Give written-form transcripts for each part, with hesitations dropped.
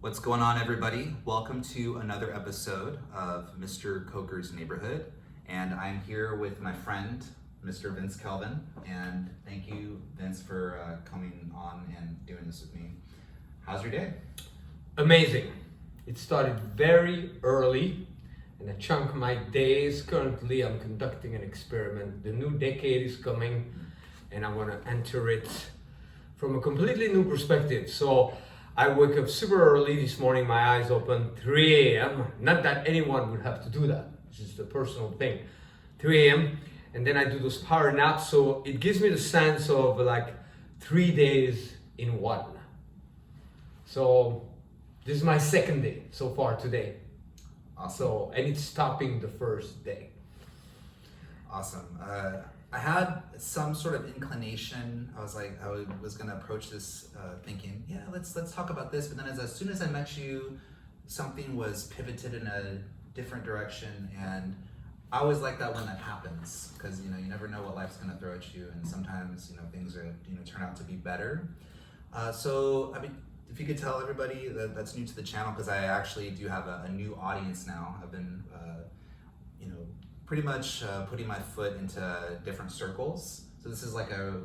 What's going on, everybody? Welcome to another episode of Mr. Coker's Neighborhood. And I'm here with my friend, Mr. Vince Kelvin. And thank you, Vince, for coming on and doing this with me. How's your day? Amazing. It started very early, and a chunk of my days. Currently, I'm conducting an experiment. The new decade is coming, and I want to enter it from a completely new perspective. So I woke up super early this morning, my eyes open, 3 a.m. Not that anyone would have to do that, it's just a personal thing. 3 a.m. and then I do those power naps, so it gives me the sense of like 3 days in one. So this is my second day so far today. Awesome. So, and it's topping the first day. Awesome. I had some sort of inclination. I was going to approach this thinking, yeah, let's talk about this. But then as soon as I met you, something was pivoted in a different direction. And I always like that when that happens, because you never know what life's going to throw at you, and sometimes things are turn out to be better. So I mean, if you could tell everybody that's new to the channel, because I actually do have a new audience now. I've been pretty much putting my foot into different circles. So this is like a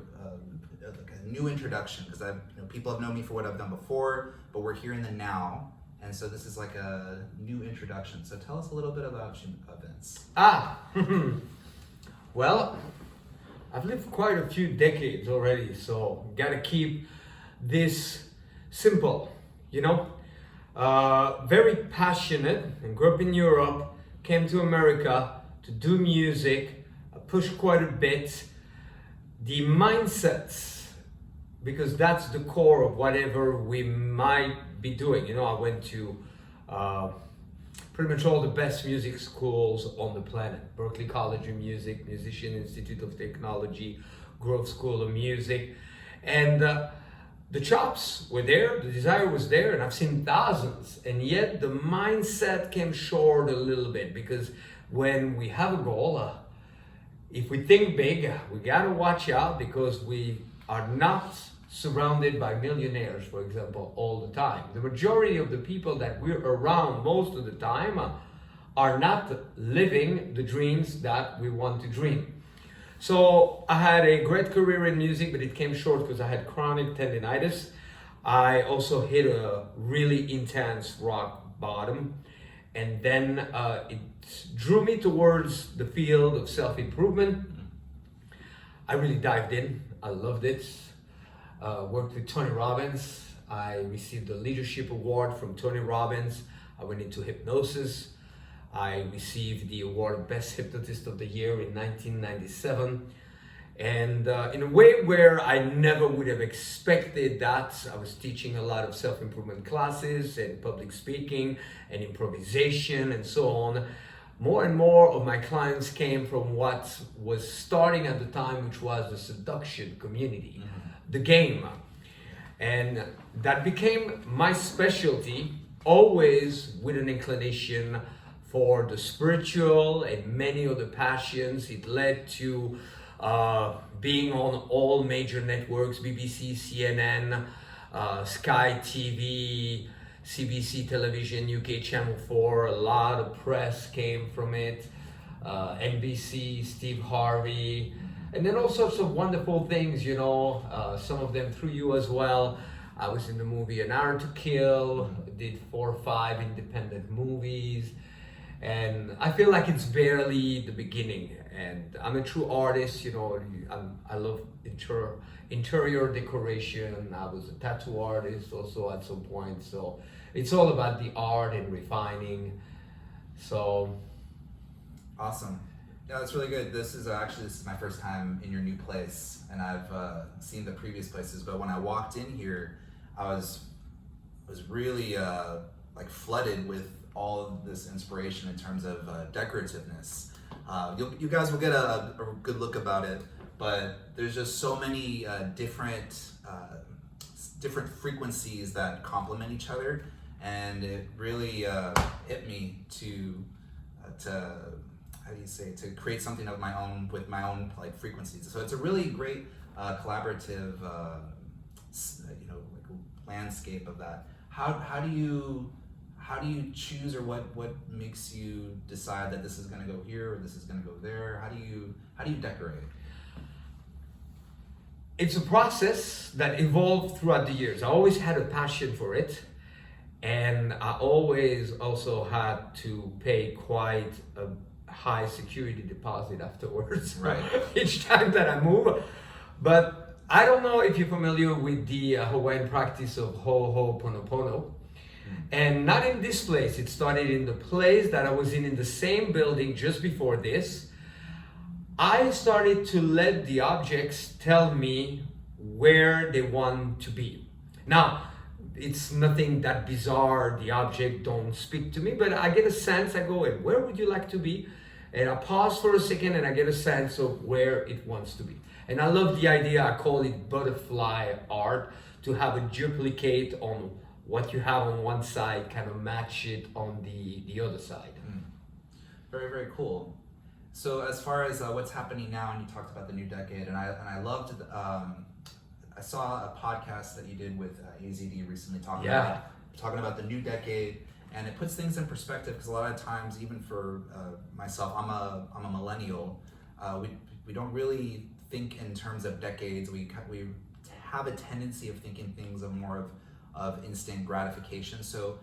new introduction, because people have known me for what I've done before, but we're here in the now. And so this is like a new introduction. So tell us a little bit about you, Vince. Well, I've lived quite a few decades already, so gotta keep this simple, very passionate, and grew up in Europe, came to America to do music, pushed quite a bit. The mindsets, because that's the core of whatever we might be doing. I went to pretty much all the best music schools on the planet. Berklee College of Music, Musician Institute of Technology, Grove School of Music. And the chops were there, the desire was there, and I've seen thousands. And yet the mindset came short a little bit, because when we have a goal, if we think big, we gotta watch out, because we are not surrounded by millionaires, for example, all the time. The majority of the people that we're around most of the time are not living the dreams that we want to dream. So I had a great career in music, but it came short because I had chronic tendinitis. I also hit a really intense rock bottom, and then it drew me towards the field of self-improvement. I really dived in. I loved it. Worked with Tony Robbins. I received a leadership award from Tony Robbins. I went into hypnosis. I received the award of Best Hypnotist of the Year in 1997. And in a way where I never would have expected that. I was teaching a lot of self-improvement classes and public speaking and improvisation and so on. More and more of my clients came from what was starting at the time, which was the seduction community, the game. And that became my specialty, always with an inclination for the spiritual and many other passions. It led to being on all major networks, BBC, CNN, Sky TV, CBC Television, UK Channel 4, a lot of press came from it, NBC, Steve Harvey, and then all sorts of wonderful things, some of them through you as well. I was in the movie An Hour to Kill, did 4 or 5 independent movies, and I feel like it's barely the beginning. And I'm a true artist, I love interior decoration. I was a tattoo artist also at some point. So it's all about the art and refining. So. Awesome. Yeah, that's really good. This is my first time in your new place, and I've seen the previous places. But when I walked in here, I was really flooded with all of this inspiration in terms of decorativeness. You guys will get a good look about it, but there's just so many different frequencies that complement each other, and it really hit me to to create something of my own with my own frequencies. So it's a really great collaborative landscape of that. how do you choose, or what makes you decide that this is going to go here or this is going to go there? How do you decorate? It's a process that evolved throughout the years. I always had a passion for it, and I always also had to pay quite a high security deposit afterwards. Right. Each time that I move. But I don't know if you're familiar with the Hawaiian practice of Ho'oponopono. And not in this place. It started in the place that I was in the same building just before this. I started to let the objects tell me where they want to be. Now, it's nothing that bizarre. The object don't speak to me, but I get a sense. I go, "And where would you like to be?" And I pause for a second and I get a sense of where it wants to be. And I love the idea. I call it butterfly art, to have a duplicate on what you have on one side, kind of match it on the other side. Very, very cool. So as far as what's happening now, and you talked about the new decade, and I loved, I saw a podcast that you did with AZD recently talking about the new decade, and it puts things in perspective, because a lot of times, even for myself, I'm a millennial, we don't really think in terms of decades. We have a tendency of thinking things of more of instant gratification. So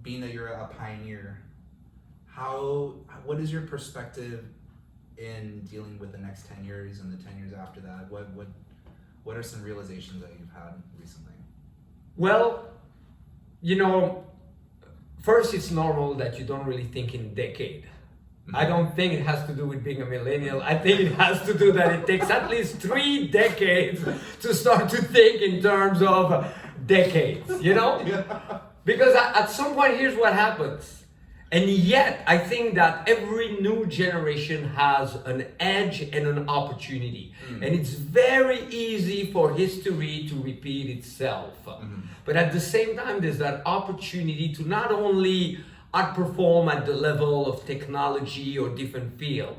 being that you're a pioneer, what is your perspective in dealing with the next 10 years and the 10 years after that? What are some realizations that you've had recently? Well, first, it's normal that you don't really think in decade. I don't think it has to do with being a millennial. I think it has to do that it takes at least 3 decades to start to think in terms of decades, Yeah. Because at some point, here's what happens. And yet, I think that every new generation has an edge and an opportunity. And it's very easy for history to repeat itself. But at the same time, there's that opportunity to not only outperform at the level of technology or different field,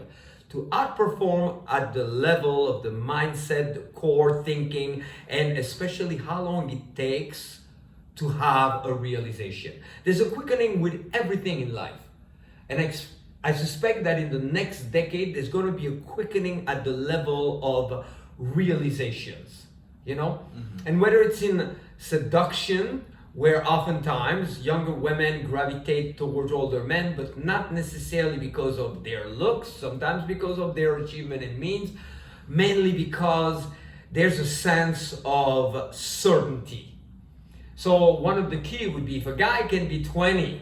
to outperform at the level of the mindset, the core thinking, and especially how long it takes to have a realization. There's a quickening with everything in life. And I suspect that in the next decade, there's going to be a quickening at the level of realizations, And whether it's in seduction, where oftentimes younger women gravitate towards older men, but not necessarily because of their looks, sometimes because of their achievement and means, mainly because there's a sense of certainty. So one of the key would be, if a guy can be 20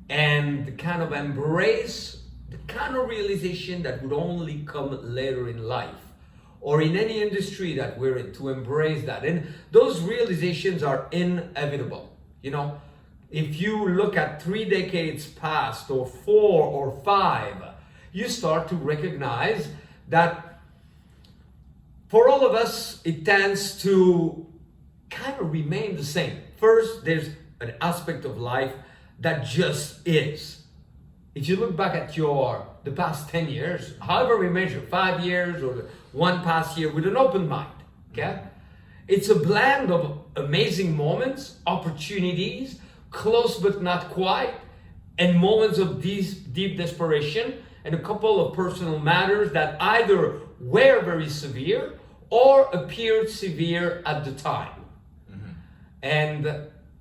and kind of embrace the kind of realization that would only come later in life, or in any industry that we're in, to embrace that. And those realizations are inevitable. If you look at 3 decades past, or 4 or 5, you start to recognize that for all of us, it tends to kind of remain the same. First, there's an aspect of life that just is. If you look back at the past 10 years, however we measure, 5 years or one past year, with an open mind, okay? It's a blend of amazing moments, opportunities, close but not quite, and moments of deep desperation, and a couple of personal matters that either were very severe or appeared severe at the time. And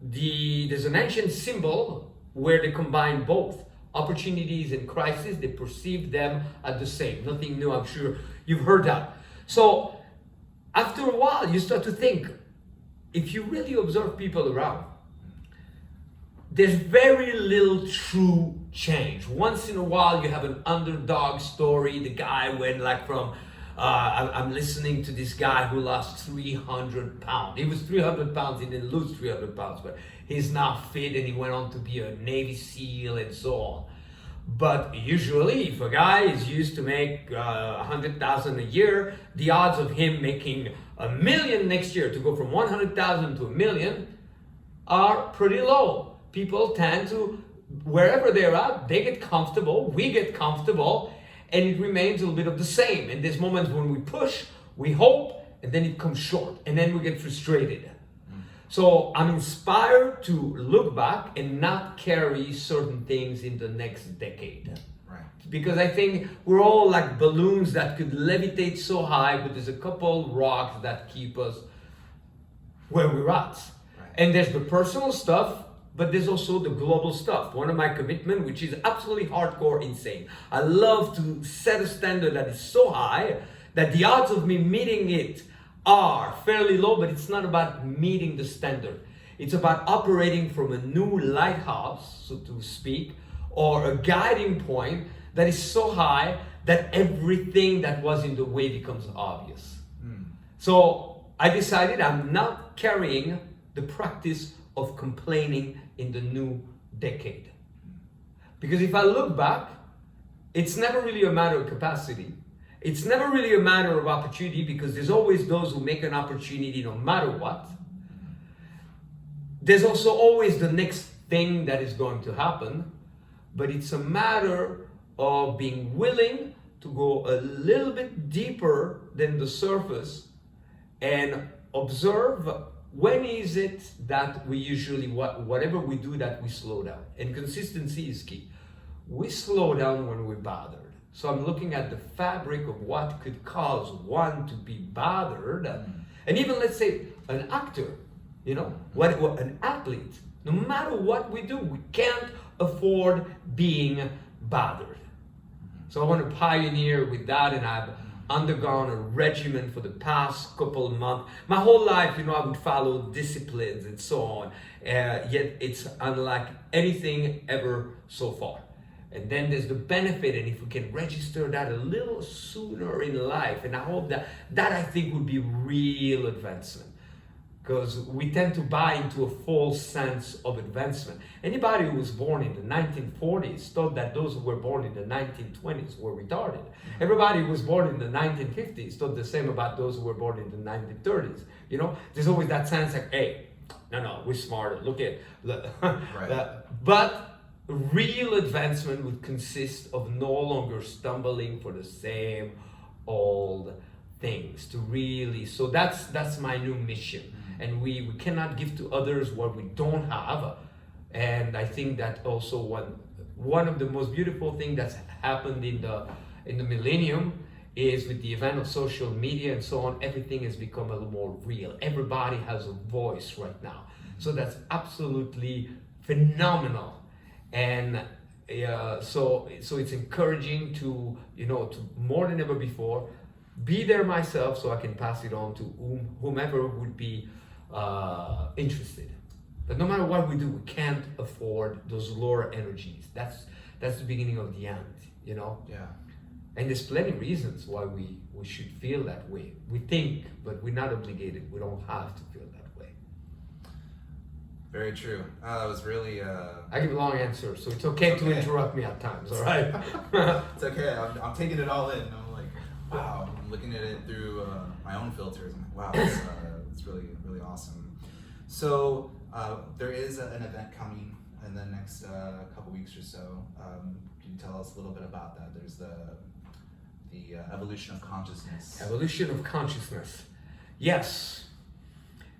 there's an ancient symbol where they combine both opportunities and crisis. They perceive them as the same. Nothing new, I'm sure you've heard that. So after a while, you start to think, if you really observe people around, there's very little true change. Once in a while, you have an underdog story. The guy went from I'm listening to this guy who lost 300 pounds. He was 300 pounds, he didn't lose 300 pounds, but he's now fit and he went on to be a Navy SEAL and so on. But usually, if a guy is used to make 100,000 a year, the odds of him making $1 million next year, to go from 100,000 to $1 million, are pretty low. People tend to, wherever they're at, they get comfortable, we get comfortable, and it remains a little bit of the same. And there's moments when we push, we hope, and then it comes short, and then we get frustrated. So I'm inspired to look back and not carry certain things in the next decade. Right. Because I think we're all like balloons that could levitate so high, but there's a couple rocks that keep us where we're at. Right. And there's the personal stuff, but there's also the global stuff. One of my commitment, which is absolutely hardcore insane. I love to set a standard that is so high that the odds of me meeting it are fairly low, but it's not about meeting the standard. It's about operating from a new lighthouse, so to speak, or a guiding point that is so high that everything that was in the way becomes obvious. So I decided I'm not carrying the practice of complaining in the new decade. Because if I look back, it's never really a matter of capacity. It's never really a matter of opportunity, because there's always those who make an opportunity no matter what. There's also always the next thing that is going to happen, but it's a matter of being willing to go a little bit deeper than the surface and observe when is it that we usually, whatever we do, that we slow down. And consistency is key. We slow down when we're bothered. So I'm looking at the fabric of what could cause one to be bothered. And even, let's say, an actor, what an athlete, no matter what we do, we can't afford being bothered. So I want to pioneer with that, and I've undergone a regimen for the past couple of months. My whole life, I would follow disciplines and so on, yet it's unlike anything ever so far. And then there's the benefit, and if we can register that a little sooner in life, and I hope that I think would be real advancement. Because we tend to buy into a false sense of advancement. Anybody who was born in the 1940s thought that those who were born in the 1920s were retarded. Everybody who was born in the 1950s thought the same about those who were born in the 1930s. There's always that sense like, hey, no, we're smarter. Look. Right. But real advancement would consist of no longer stumbling for the same old things. So that's my new mission. And we cannot give to others what we don't have. And I think that also one of the most beautiful things that's happened in the millennium is with the event of social media and so on, everything has become a little more real. Everybody has a voice right now. So that's absolutely phenomenal. And so it's encouraging to more than ever before, be there myself so I can pass it on to whomever would be interested. But no matter what we do, we can't afford those lower energies. That's the beginning of the end, Yeah. And there's plenty of reasons why we should feel that way. We think, but we're not obligated. We don't have to feel that way. Very true. That was really... I give long answers, so it's okay to interrupt me at times, all right? It's okay. I'm taking it all in. I'm like, wow. I'm looking at it through my own filters. I'm like, wow, it's really, really awesome. So there is an event coming in the next couple weeks or so. Can you tell us a little bit about that? There's the evolution of consciousness. Evolution of consciousness. Yes.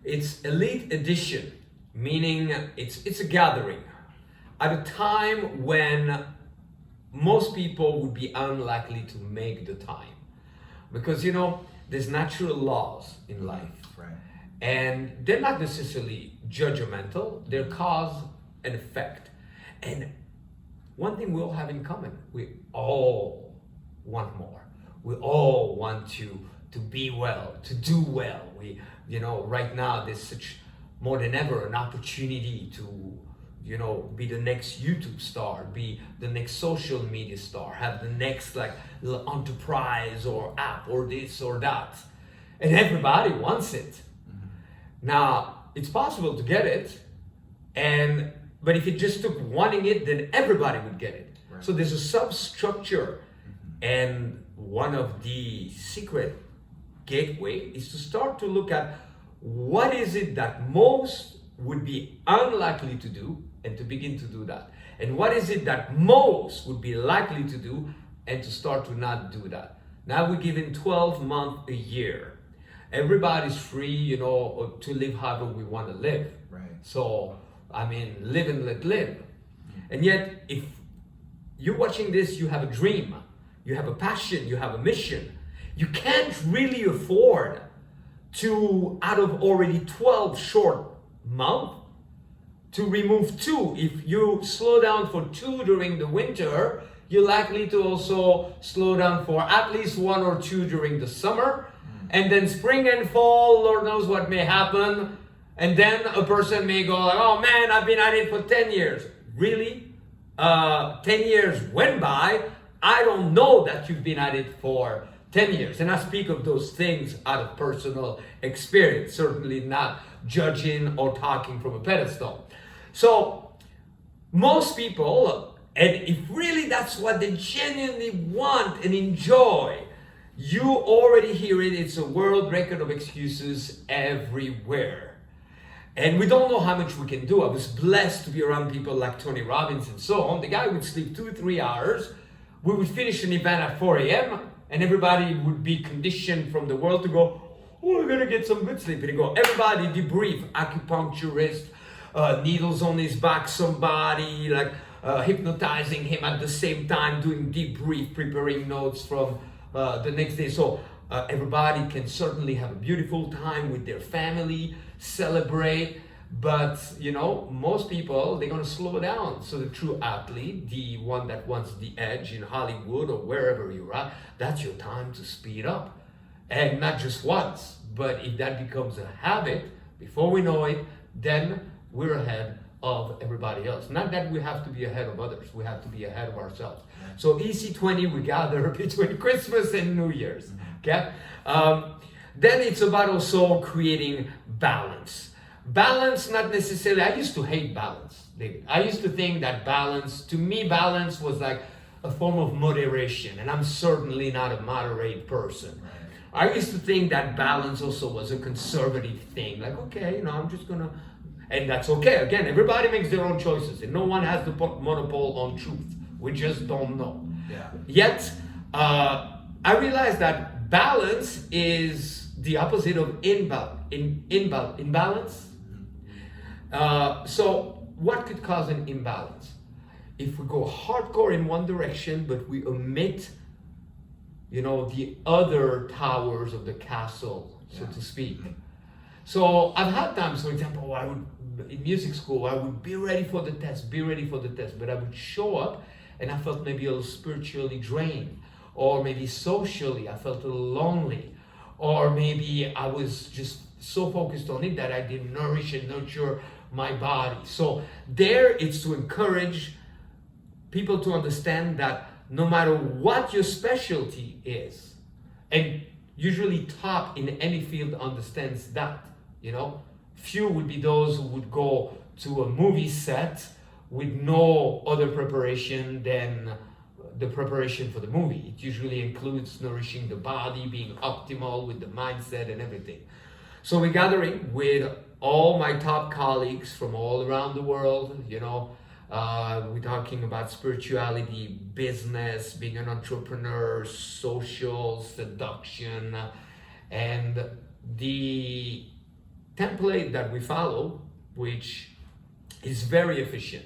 It's elite edition, meaning it's a gathering at a time when most people would be unlikely to make the time. Because, there's natural laws in life. Right. And they're not necessarily judgmental, they're cause and effect. And one thing we all have in common, we all want more. We all want to be well, to do well. Right now there's such, more than ever, an opportunity to, be the next YouTube star, be the next social media star, have the next little enterprise or app or this or that. And everybody wants it. Now, it's possible to get it, but if it just took wanting it, then everybody would get it. Right. So there's a substructure, and one of the secret gateway is to start to look at what is it that most would be unlikely to do, and to begin to do that. And what is it that most would be likely to do, and to start to not do that. Now we're given 12 months, a year. everybody's free, you know, to live however we want to live. Right. So, I mean, live and let live. And yet, if you're watching this, you have a dream, you have a passion, you have a mission. You can't really afford to, out of already 12 short months, to remove 2. If you slow down for 2 during the winter, you're likely to also slow down for at least 1 or 2 during the summer. And then spring and fall, Lord knows what may happen. And then a person may go like, oh man, I've been at it for 10 years. Really? 10 years went by. I don't know that you've been at it for 10 years. And I speak of those things out of personal experience, certainly not judging or talking from a pedestal. So most people, and if really that's what they genuinely want and enjoy, you already hear it. It's a world record of excuses everywhere. And we don't know how much we can do. I was blessed to be around people like Tony Robbins and so on. The guy would sleep 2-3 hours. We would finish an event at 4 a.m. and everybody would be conditioned from the world to go, oh, we're gonna get some good sleep. And he'd go, everybody debrief, acupuncturist, needles on his back, somebody like hypnotizing him at the same time, doing debrief, preparing notes from the next day. So everybody can certainly have a beautiful time with their family, celebrate, but you know, most people, they're gonna slow down. So the true athlete, the one that wants the edge in Hollywood or wherever you're at, that's your time to speed up. And not just once, but if that becomes a habit, before we know it, then we're ahead of everybody else. Not that we have to be ahead of others, we have to be ahead of ourselves. So EC20, we gather between Christmas and New Year's, okay? Then it's about also creating balance. Balance, not necessarily, I used to hate balance, David. I used to think that balance, to me, balance was like a form of moderation, and I'm certainly not a moderate person. I used to think that balance also was a conservative thing. Like, okay, you know, I'm just gonna, and that's okay. Again, everybody makes their own choices, and no one has the monopole on truth. We just don't know. Yeah. Yet, I realized that balance is the opposite of imbalance. So, what could cause an imbalance? If we go hardcore in one direction, but we omit, you know, the other towers of the castle, so to speak. So I've had times, for example, I would, in music school, I would be ready for the test, but I would show up and I felt maybe a little spiritually drained, or maybe socially, I felt a little lonely, or maybe I was just so focused on it that I didn't nourish and nurture my body. So there, it's to encourage people to understand that no matter what your specialty is, and usually top in any field understands that, you know, few would be those who would go to a movie set with no other preparation than the preparation for the movie. It usually includes nourishing the body, being optimal with the mindset and everything. So we're gathering with all my top colleagues from all around the world, you know. We're talking about spirituality, business, being an entrepreneur, social, seduction, and the template that we follow, which is very efficient.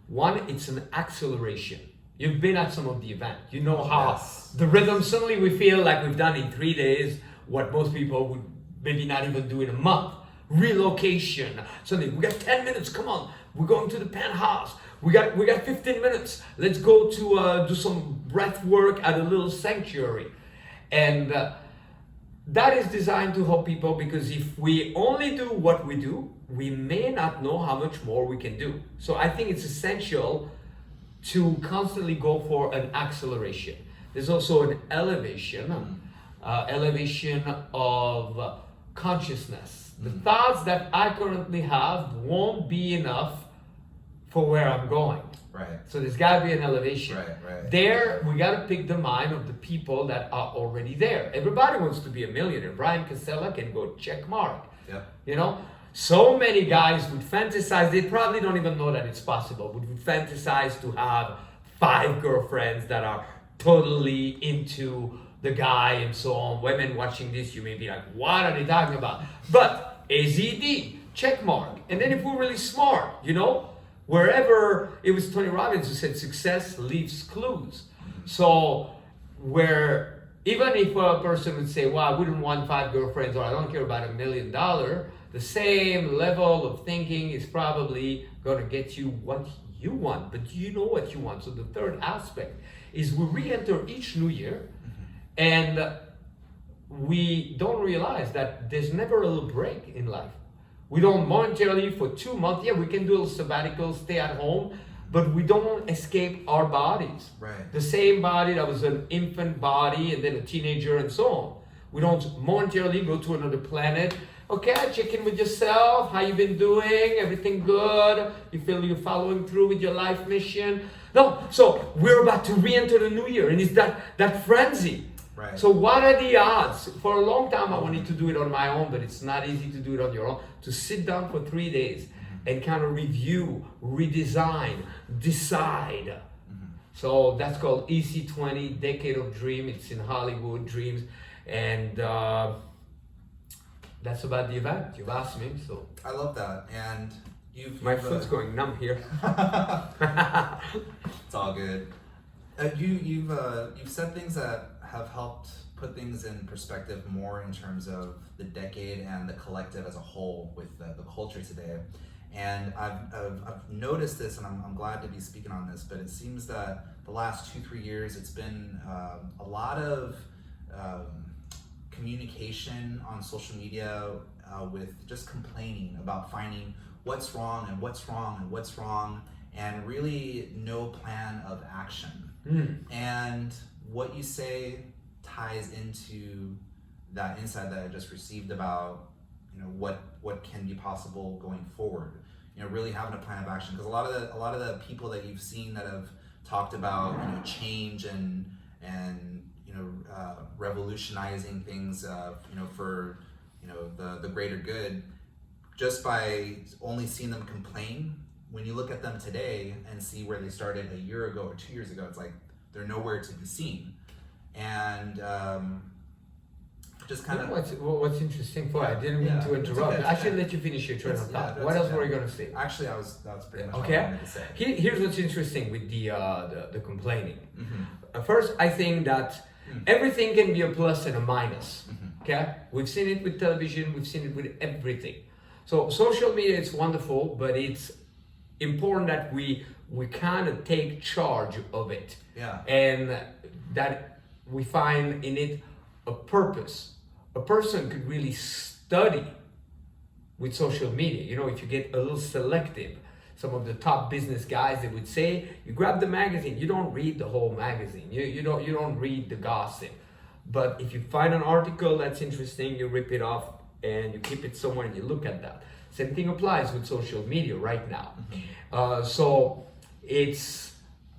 One, it's an acceleration. You've been at some of the event. You know how the rhythm, suddenly we feel like we've done in 3 days what most people would maybe not even do in a month. Relocation. Suddenly, we got 10 minutes, come on. We're going to the penthouse. We got 15 minutes. Let's go to do some breath work at a little sanctuary. And that is designed to help people, because if we only do what we do, we may not know how much more we can do. So I think it's essential to constantly go for an acceleration. There's also an elevation of consciousness. The thoughts that I currently have won't be enough for where I'm going. Right. So there's got to be an elevation. Right. There, we got to pick the mind of the people that are already there. Everybody wants to be a millionaire. Brian Casella can go check mark. Yeah. You know, so many guys would fantasize. They probably don't even know that it's possible. But would fantasize to have 5 girlfriends that are totally into the guy and so on. Women watching this, you may be like, what are they talking about? But AZD, check mark. And then if we're really smart, wherever, it was Tony Robbins who said success leaves clues. So where, even if a person would say, well, I wouldn't want 5 girlfriends, or I don't care about $1 million, the same level of thinking is probably going to get you what you want, but you know what you want. So the third aspect is we re-enter each new year, and we don't realize that there's never a little break in life. We don't monetarily for 2 months, we can do a little sabbatical, stay at home, but we don't escape our bodies. Right. The same body that was an infant body and then a teenager and so on. We don't momentarily go to another planet. Okay, check in with yourself. How you been doing? Everything good? You feel you're following through with your life mission? No. So we're about to re-enter the new year, and it's that frenzy. Right. So what are the odds? For a long time I wanted to do it on my own, but it's not easy to do it on your own. To sit down for 3 days and kind of review, redesign, decide. So that's called EC20, Decade of Dream. It's in Hollywood, Dreams. And that's about the event. You've asked me, so. I love that. And my foot's going numb here. It's all good. You've said things that have helped put things in perspective more in terms of the decade and the collective as a whole with the culture today. And I've noticed this, and I'm glad to be speaking on this, but it seems that the last 2-3 years, it's been a lot of communication on social media with just complaining about finding what's wrong and what's wrong and what's wrong, and really no plan of action. And what you say ties into that insight that I just received about what can be possible going forward. Really having a plan of action, because a lot of the people that you've seen that have talked about change and revolutionizing things for the greater good, just by only seeing them complain. When you look at them today and see where they started a year ago or 2 years ago, it's like they're nowhere to be seen. And just kind of what's interesting for I didn't mean to interrupt. Okay, I should let you finish your train of thought. What else were you going to say? Actually, that's pretty much okay. what I wanted to say. Here's what's interesting with the complaining. First, I think that everything can be a plus and a minus. Okay, we've seen it with television, we've seen it with everything. So social media is wonderful, but it's important that we kind of take charge of it. Yeah. And that we find in it a purpose. A person could really study with social media. If you get a little selective, some of the top business guys, they would say, you grab the magazine, you don't read the whole magazine. You don't read the gossip. But if you find an article that's interesting, you rip it off and you keep it somewhere and you look at that. Same thing applies with social media right now. So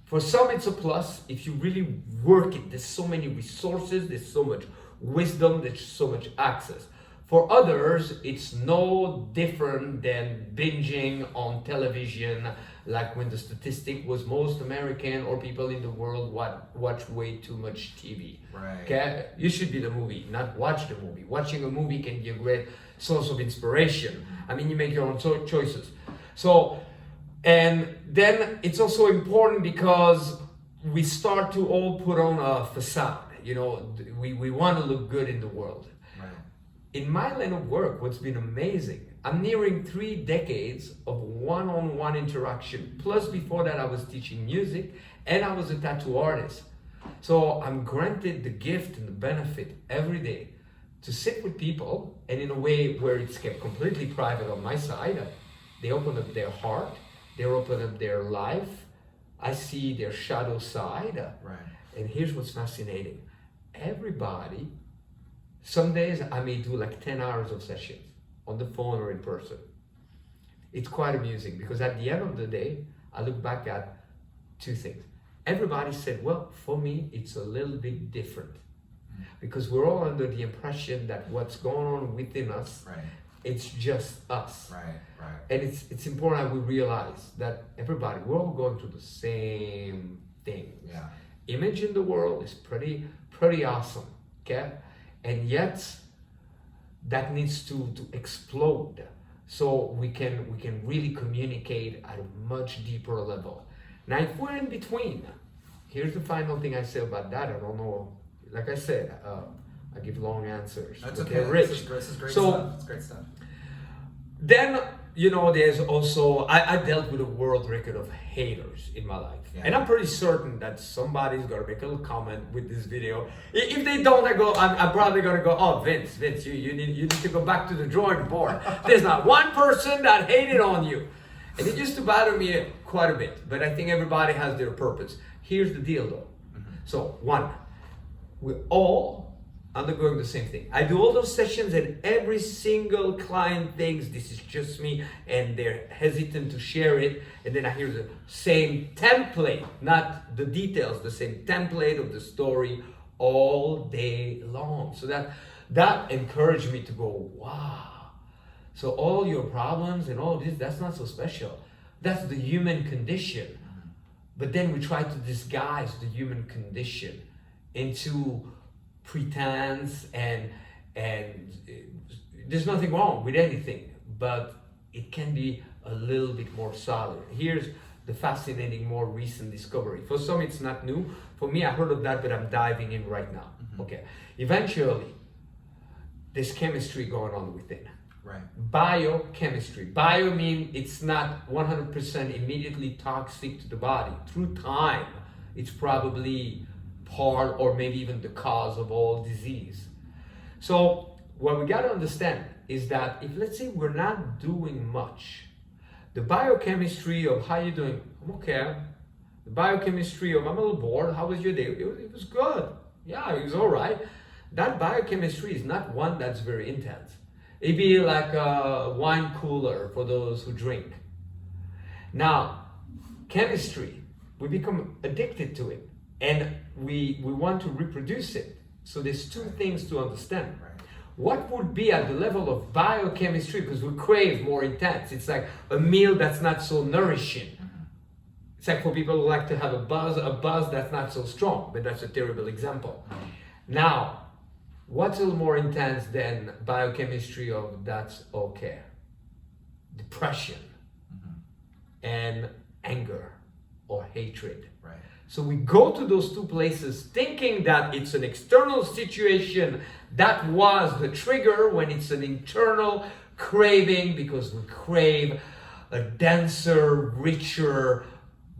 for some it's a plus if you really work it. There's so many resources, there's so much wisdom, there's so much access. For others, it's no different than binging on television, like when the statistic was most American or people in the world watch way too much TV. Right. Okay? You should be the movie, not watch the movie. Watching a movie can be a great source of inspiration. I mean, you make your own choices. So, and then it's also important because we start to all put on a facade. We want to look good in the world. In my line of work, what's been amazing, I'm nearing 3 decades of one-on-one interaction. Plus, before that, I was teaching music and I was a tattoo artist. So I'm granted the gift and the benefit every day to sit with people, and in a way where it's kept completely private on my side. They open up their heart, they open up their life. I see their shadow side. Right. And here's what's fascinating. Everybody, some days I may do like 10 hours of sessions on the phone or in person. It's quite amusing because at the end of the day, I look back at 2 things. Everybody said, well, for me, it's a little bit different because we're all under the impression that what's going on within us, it's just us. Right. And it's important that we realize that everybody, we're all going through the same thing. Yeah. image in the world is pretty awesome, okay? And yet that needs to explode so we can really communicate at a much deeper level. Now, if we're in between, here's the final thing I say about that. I don't know, like I said, I give long answers. That's but okay. they're rich. This is great So, stuff. It's great stuff. Then, there's also, I dealt with a world record of haters in my life. Yeah. And I'm pretty certain that somebody's gonna make a little comment with this video. If they don't, I'm probably gonna go, oh, Vince, you need to go back to the drawing board. There's not one person that hated on you. And it used to bother me quite a bit, but I think everybody has their purpose. Here's the deal though. So one, we're all undergoing the same thing. I do all those sessions and every single client thinks this is just me and they're hesitant to share it. And then I hear the same template, not the details, the same template of the story all day long. So that encouraged me to go, wow. So all your problems and all this, that's not so special. That's the human condition. But then we try to disguise the human condition into pretense and there's nothing wrong with anything, but it can be a little bit more solid. Here's the fascinating, more recent discovery. For some, it's not new. For me, I heard of that, but I'm diving in right now. Okay. Eventually, there's chemistry going on within. Right. Biochemistry. Bio means it's not 100% immediately toxic to the body. Through time, it's probably part or maybe even the cause of all disease. So what we got to understand is that if, let's say, we're not doing much, the biochemistry of how you doing, I'm okay. The biochemistry of I'm a little bored, how was your day? It was good. Yeah, it was all right. That biochemistry is not one that's very intense. It'd be like a wine cooler for those who drink. Now, chemistry, we become addicted to it and we want to reproduce it. So there's two things to understand. Right. What would be at the level of biochemistry, because we crave more intense. It's like a meal that's not so nourishing. It's like for people who like to have a buzz that's not so strong, but that's a terrible example. Now, what's a little more intense than biochemistry of that's okay? Depression and anger or hatred. Right. So we go to those two places thinking that it's an external situation that was the trigger, when it's an internal craving, because we crave a denser, richer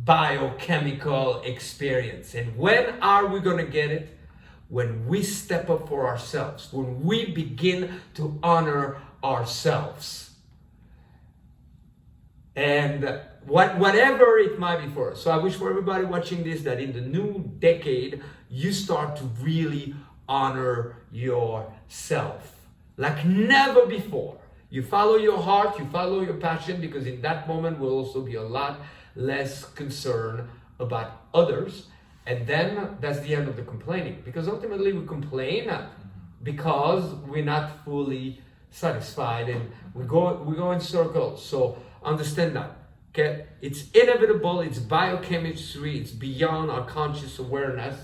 biochemical experience. And when are we going to get it? When we step up for ourselves, when we begin to honor ourselves. And whatever it might be for us. So I wish for everybody watching this that in the new decade, you start to really honor yourself like never before. You follow your heart, you follow your passion, because in that moment we'll also be a lot less concerned about others. And then that's the end of the complaining, because ultimately we complain because we're not fully satisfied and we go in circles. So understand that. Okay, it's inevitable, it's biochemistry, it's beyond our conscious awareness.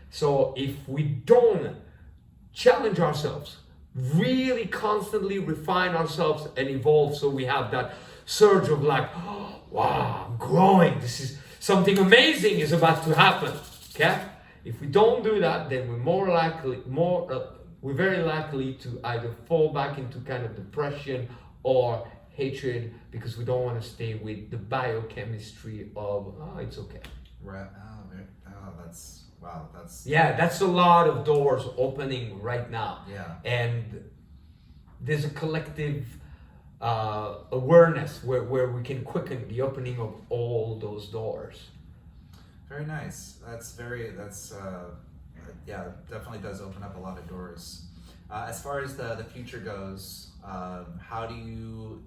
So if we don't challenge ourselves, really constantly refine ourselves and evolve, so we have that surge of like, oh, wow, I'm growing, this is something amazing is about to happen. Okay, if we don't do that, then we're very likely to either fall back into kind of depression or hatred, because we don't want to stay with the biochemistry of, oh, it's okay. Right. That's Yeah, that's a lot of doors opening right now. Yeah. And there's a collective awareness where we can quicken the opening of all those doors. very nice. Yeah, definitely does open up a lot of doors. As far as the future goes, how do you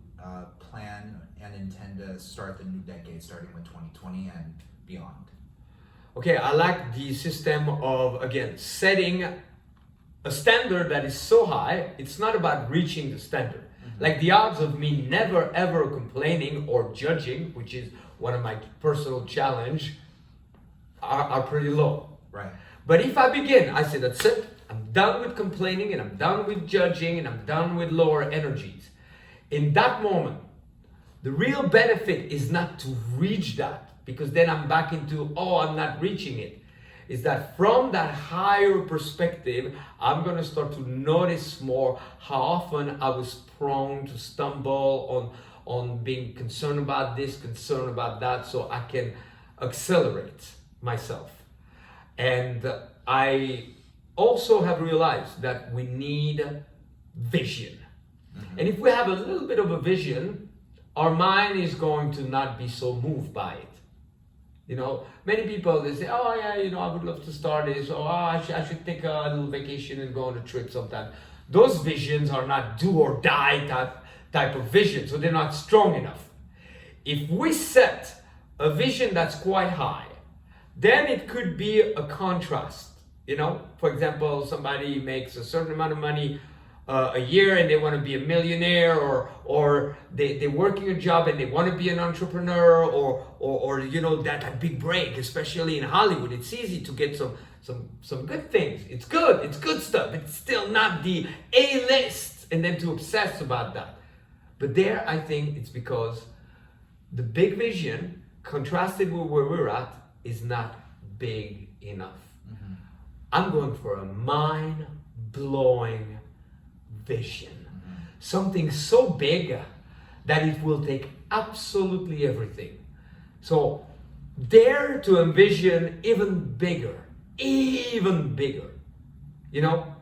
plan and intend to start the new decade, starting with 2020 and beyond? Okay, I like the system of, again, setting a standard that is so high, it's not about reaching the standard. Like the odds of me never ever complaining or judging, which is one of my personal challenge, are pretty low. Right. But if I begin, I say, that's it, I'm done with complaining and I'm done with judging and I'm done with lower energies. In that moment, the real benefit is not to reach that, because then I'm back into, oh, I'm not reaching it. Is that from that higher perspective, I'm going to start to notice more how often I was prone to stumble on being concerned about this, concerned about that, so I can accelerate myself. And I also have realized that we need vision. Mm-hmm. And if we have a little bit of a vision, our mind is going to not be so moved by it. You know, many people, they say, oh yeah, you know, I would love to start this, or oh, I should take a little vacation and go on a trip sometime. Those visions are not do or die type of vision, so they're not strong enough. If we set a vision that's quite high, then it could be a contrast. You know, for example, somebody makes a certain amount of money a year and they want to be a millionaire, or they're working a job and they want to be an entrepreneur, or you know, that big break, especially in Hollywood. It's easy to get some good things. It's good stuff. It's still not the A-list, and then to obsess about that. But there, I think it's because the big vision contrasted with where we're at is not big enough. Mm-hmm. I'm going for a mind-blowing vision. Mm-hmm. Something so big that it will take absolutely everything. So dare to envision even bigger. You know,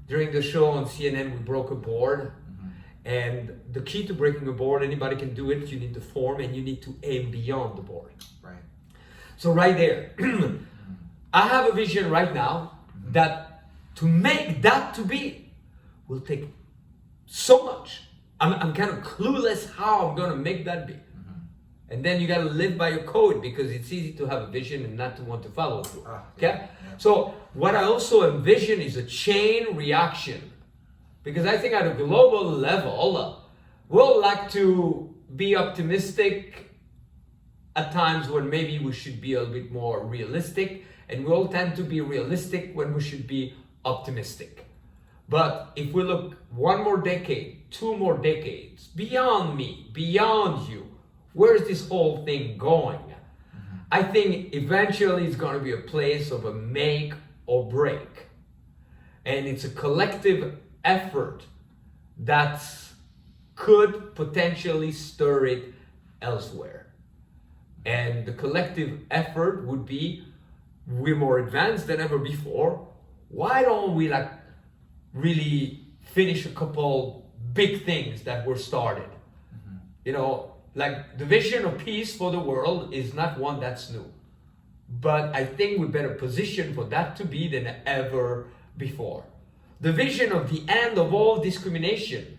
during the show on CNN, we broke a board. Mm-hmm. And the key to breaking a board, anybody can do it. You need to form and you need to aim beyond the board. Right. So right there, I have a vision right now that to make that to be will take so much. I'm kind of clueless how I'm going to make that be. Mm-hmm. And then you got to live by your code, because it's easy to have a vision and not to want to follow through. Okay? Yeah. So what I also envision is a chain reaction. Because I think at a global level, we'll like to be optimistic at times when maybe we should be a little bit more realistic. And we'll tend to be realistic when we should be optimistic. But if we look one more decade, 2 more decades, beyond me, beyond you, where's this whole thing going? Mm-hmm. I think eventually it's going to be a place of a make or break. And it's a collective effort that could potentially stir it elsewhere. And the collective effort would be, we're more advanced than ever before. Why don't we really finish a couple big things that were started? Mm-hmm. You know, like the vision of peace for the world is not one that's new. But I think we're better positioned for that to be than ever before. The vision of the end of all discrimination.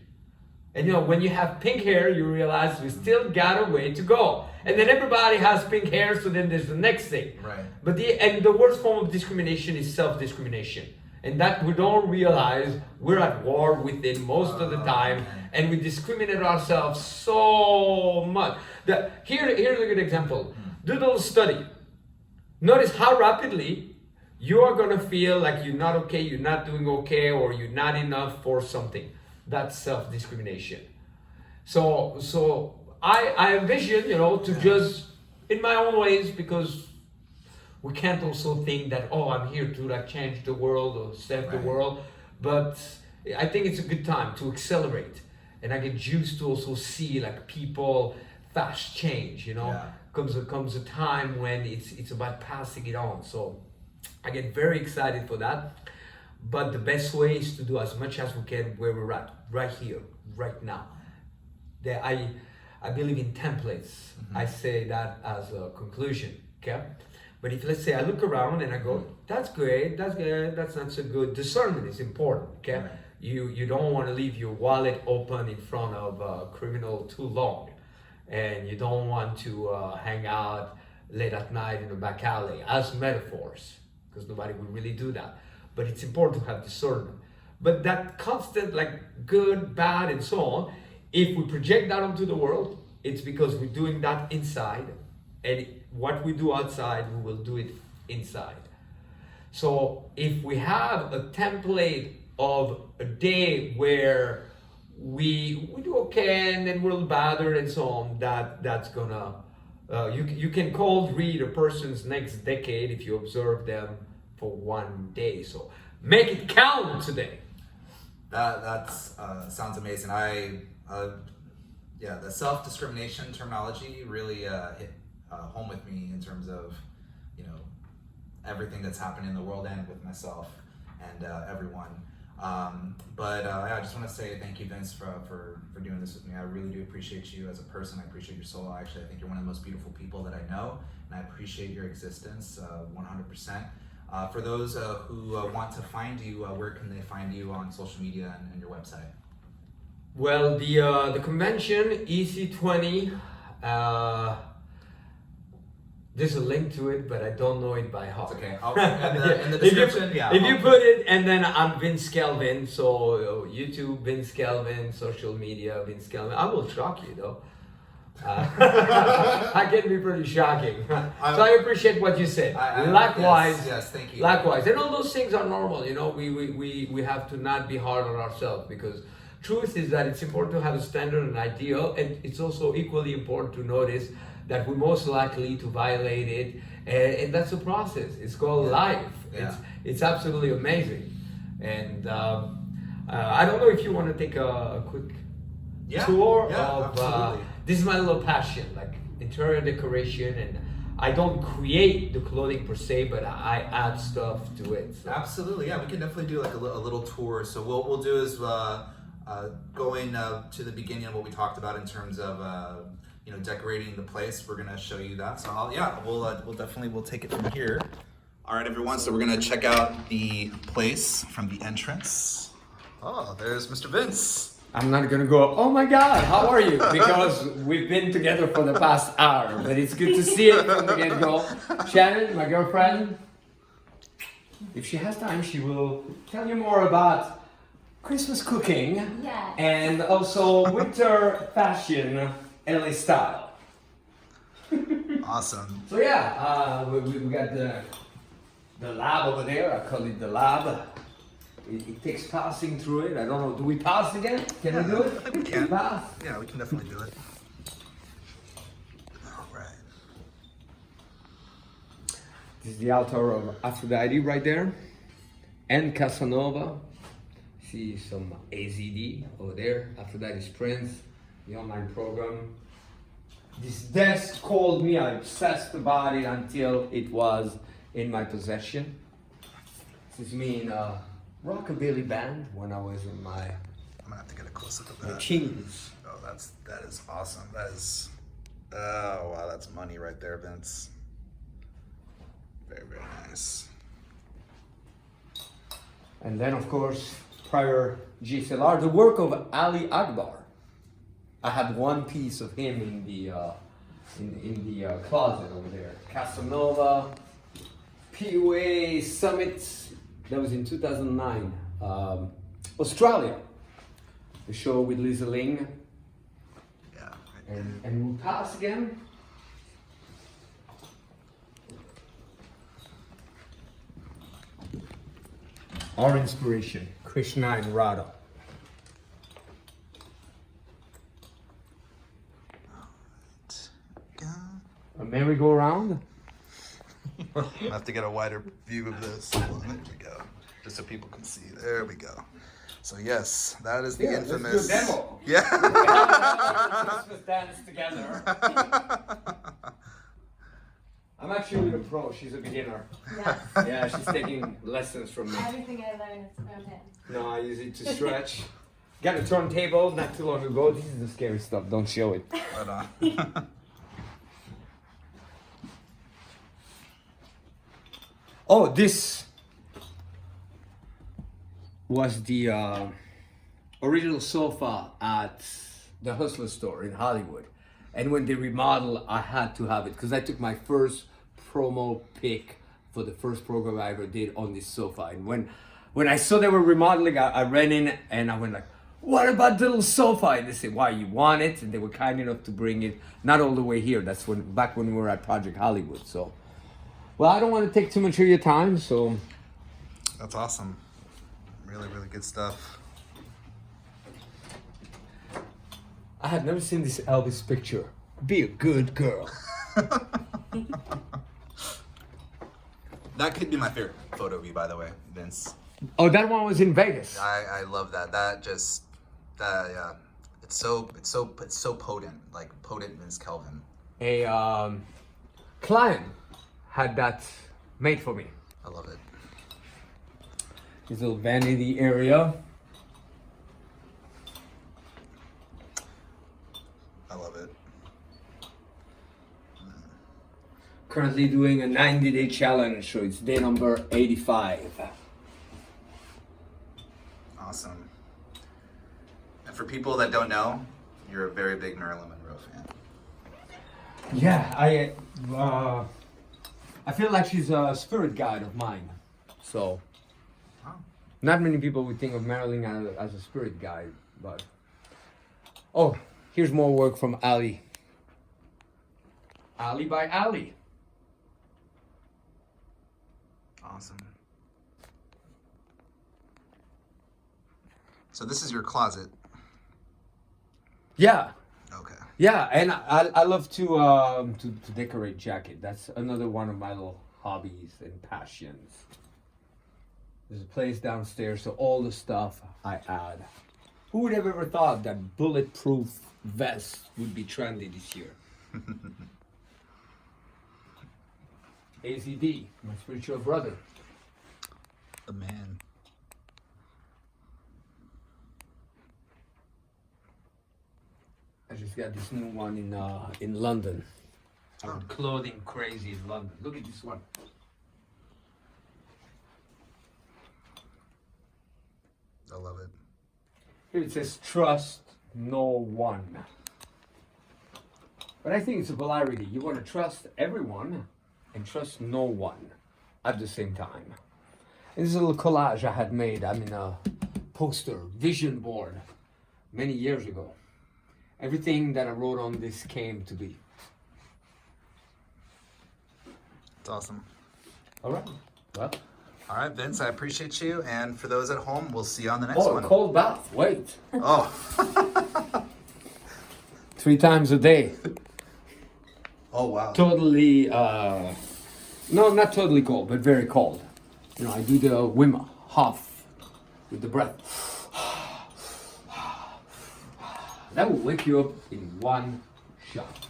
And you know, when you have pink hair, you realize we still got a way to go. And then everybody has pink hair, so then there's the next thing. Right. But the worst form of discrimination is self-discrimination. And that we don't realize we're at war with it most of the time, and we discriminate ourselves so much. Here's a good example. Do a little study. Notice how rapidly you are going to feel like you're not okay, you're not doing okay, or you're not enough for something. That's self-discrimination. So I envision, you know, to just, in my own ways, because we can't also think that, oh, I'm here to change the world or save the world. But I think it's a good time to accelerate. And I get used to also see people fast change, you know. Yeah. Comes a time when it's about passing it on. So I get very excited for that. But the best way is to do as much as we can where we're at, right here, right now. I believe in templates. Mm-hmm. I say that as a conclusion, okay? But if, let's say, I look around and I go, that's great, that's good, that's not so good. Discernment is important, okay? Right. You don't want to leave your wallet open in front of a criminal too long. And you don't want to hang out late at night in a back alley as metaphors, because nobody would really do that. But it's important to have discernment. But that constant, good, bad, and so on, if we project that onto the world, it's because we're doing that inside. And what we do outside, we will do it inside. So if we have a template of a day where we do okay and then we'll bother and so on, that's gonna you can cold read a person's next decade if you observe them for one day. So make it count today. That's sounds amazing. Yeah, the self-discrimination terminology really hit home with me in terms of, you know, everything that's happening in the world and with myself and everyone. Yeah, I just want to say thank you, Vince, for doing this with me. I really do appreciate you as a person. I appreciate your soul. Actually, I think you're one of the most beautiful people that I know, and I appreciate your existence 100%. For those who want to find you, where can they find you on social media and your website? Well, the convention EC20. There's a link to it, but I don't know it by heart. It's okay. In the description, if you put it, and then I'm Vince Kelvin, so YouTube Vince Kelvin, social media Vince Kelvin. I will shock you though. I can be pretty shocking. So I appreciate what you said. Likewise, yes, thank you. Likewise, and all those things are normal. You know, we have to not be hard on ourselves, because truth is that it's important to have a standard and ideal, and it's also equally important to notice that we're most likely to violate it, and that's a process. It's called life. Yeah. It's absolutely amazing, and I don't know if you want to take a quick tour of. This is my little passion, like interior decoration, and I don't create the clothing per se, but I add stuff to it. So. Absolutely, yeah. We can definitely do like a little tour. So what we'll do is going to the beginning of what we talked about in terms of. You know, decorating the place. We're gonna show you that. So we'll take it from here. All right, everyone. So we're gonna check out the place from the entrance. Oh, there's Mr. Vince. I'm not gonna go, oh my God, how are you? Because we've been together for the past hour, but it's good to see it from the get-go. Shannon, my girlfriend, if she has time, she will tell you more about Christmas cooking and also winter fashion. LA style. Awesome. So yeah, we got the lab over there. I call it the lab. It takes passing through it. I don't know. Do we pass again? Can we do it? I think we can. Pass? Yeah, we can definitely do it. All right. This is the altar of Aphrodite right there, and Casanova. See some AZD over there. Aphrodite's Prince. The online program. This desk called me. I obsessed about it until it was in my possession. This is me in a rockabilly band when I was in my. I'm gonna have to get a close look at that. Teens. Oh, that is awesome. That is. Oh wow, that's money right there, Vince. Very, very nice. And then of course prior GSLR, the work of Ali Akbar. I had one piece of him in the closet over there. Casanova, PUA Summit, that was in 2009. Australia, the show with Lisa Ling. Yeah. And we'll pass again. Our inspiration, Krishna and Radha. A merry-go-round? I have to get a wider view of this. There we go. Just so people can see. There we go. So yes, that is the infamous. Let's do a demo. Yeah. Christmas dance together. I'm actually a pro. She's a beginner. Yes. Yeah, she's taking lessons from me. Everything I learn is from him. No, I use it to stretch. Got a turntable not too long ago. This is the scary stuff. Don't show it. Right on. Oh, this was the original sofa at the Hustler store in Hollywood. And when they remodeled, I had to have it because I took my first promo pic for the first program I ever did on this sofa. And when I saw they were remodeling, I ran in and I went like, what about the little sofa? And they said, why, you want it? And they were kind enough to bring it, not all the way here. That's back when we were at Project Hollywood. So Well, I don't want to take too much of your time, so That's awesome. Really, really good stuff. I had never seen this Elvis picture. Be a good girl. That could be my favorite photo of you, by the way, Vince. Oh, that one was in Vegas. I love that. That just, yeah, it's so potent, like potent Vince Kelvin. A client had that made for me. I love it. This little vanity area. I love it. Currently doing a 90-day challenge, so it's day number 85. Awesome. And for people that don't know, you're a very big Marilyn Monroe fan. Yeah, I feel like she's a spirit guide of mine. So, not many people would think of Marilyn as a spirit guide, but oh, here's more work from Ali. Ali by Ali. Awesome. So this is your closet. Yeah. Okay. Yeah, and I love to decorate jacket. That's another one of my little hobbies and passions. There's a place downstairs, so all the stuff I add. Who would have ever thought that bulletproof vest would be trendy this year? AZD, my spiritual brother. The man. I just got this new one in London. I'm clothing crazy in London. Look at this one. I love it. Here it says trust no one. But I think it's a polarity. You want to trust everyone and trust no one at the same time. And this is a little collage I had made. I mean a poster, vision board many years ago. Everything that I wrote on this came to be. It's awesome. All right. Well. All right, Vince, I appreciate you. And for those at home, we'll see you on the next Oh, one. a cold bath. Wait. Oh. 3 times a day. Oh, wow. Totally, no, not totally cold, but very cold. You know, I do the Wim Hof with the breath. That will wake you up in one shot.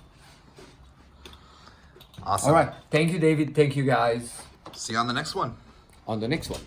Awesome. All right. Thank you, David. Thank you, guys. See you on the next one. On the next one.